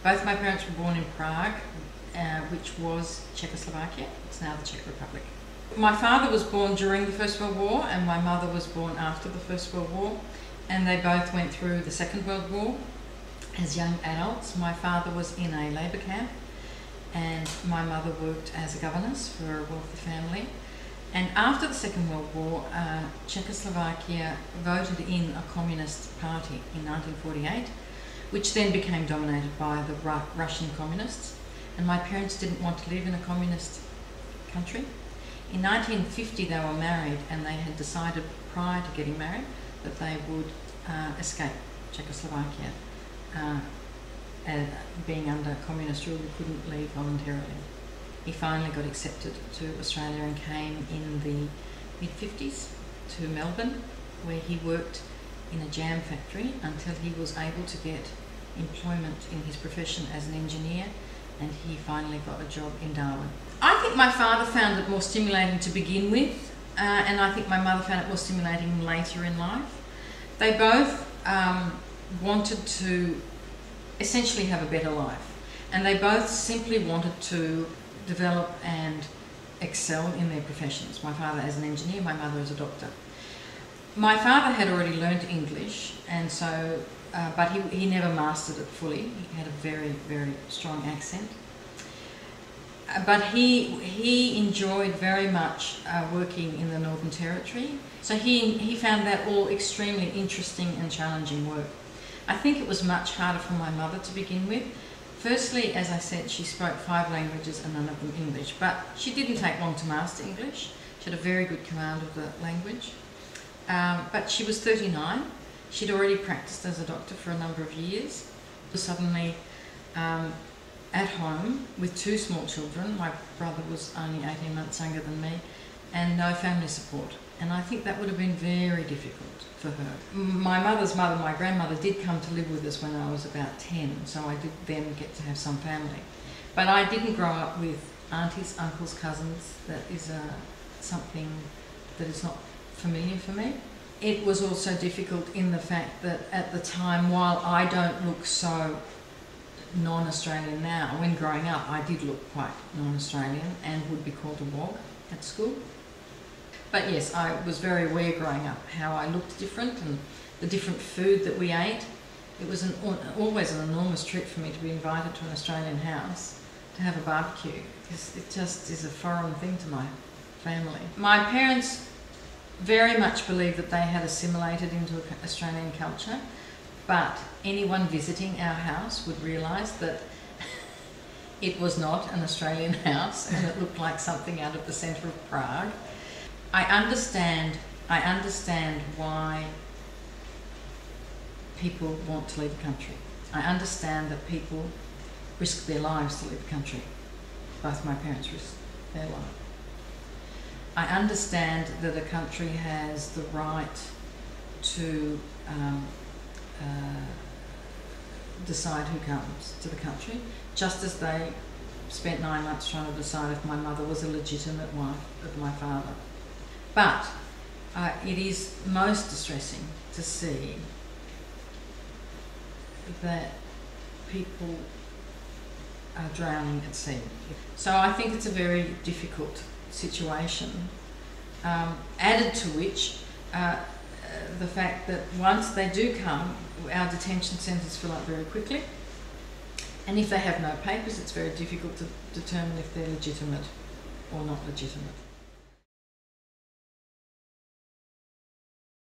Both my parents were born in Prague, which was Czechoslovakia. It's now the Czech Republic. My father was born during the First World War and my mother was born after the First World War, and they both went through the Second World War as young adults. My father was in a labour camp and my mother worked as a governess for a wealthy family. And after the Second World War, Czechoslovakia voted in a communist party in 1948, which then became dominated by the Russian communists. And my parents didn't want to live in a communist country. In 1950 they were married and they had decided prior to getting married that they would escape Czechoslovakia. Being under communist rule, we couldn't leave voluntarily. He finally got accepted to Australia and came in the mid-50s to Melbourne, where he worked in a jam factory until he was able to get employment in his profession as an engineer, and he finally got a job in Darwin. I think my father found it more stimulating to begin with, and I think my mother found it more stimulating later in life. They both wanted to essentially have a better life, and they both simply wanted to develop and excel in their professions. My father as an engineer, my mother as a doctor. My father had already learned English, and so, but he never mastered it fully. He had a very, very strong accent. But he enjoyed very much working in the Northern Territory. So he found that all extremely interesting and challenging work. I think it was much harder for my mother to begin with. Firstly, as I said, she spoke 5 languages and none of them English, but she didn't take long to master English. She had a very good command of the language. But she was 39. She'd already practiced as a doctor for a number of years. Suddenly at home with 2 small children. My brother was only 18 months younger than me, and no family support. And I think that would have been very difficult for her. My mother's mother, my grandmother, did come to live with us when I was about 10, so I did then get to have some family. But I didn't grow up with aunties, uncles, cousins. That is something that is not familiar for me. It was also difficult in the fact that at the time, while I don't look so non-Australian now, when growing up I did look quite non-Australian and would be called a wog at school. But yes, I was very aware growing up how I looked different and the different food that we ate. It was always an enormous treat for me to be invited to an Australian house to have a barbecue, because it just is a foreign thing to my family. My parents very much believed that they had assimilated into Australian culture, but anyone visiting our house would realise that it was not an Australian house and it looked like something out of the centre of Prague. I understand why people want to leave a country. I understand that people risk their lives to leave a country. Both my parents risked their life. I understand that a country has the right to decide who comes to the country, just as they spent 9 months trying to decide if my mother was a legitimate wife of my father. But it is most distressing to see that people are drowning at sea. So I think it's a very difficult situation, added to which the fact that once they do come, our detention centres fill up very quickly, and if they have no papers, it's very difficult to determine if they're legitimate or not legitimate.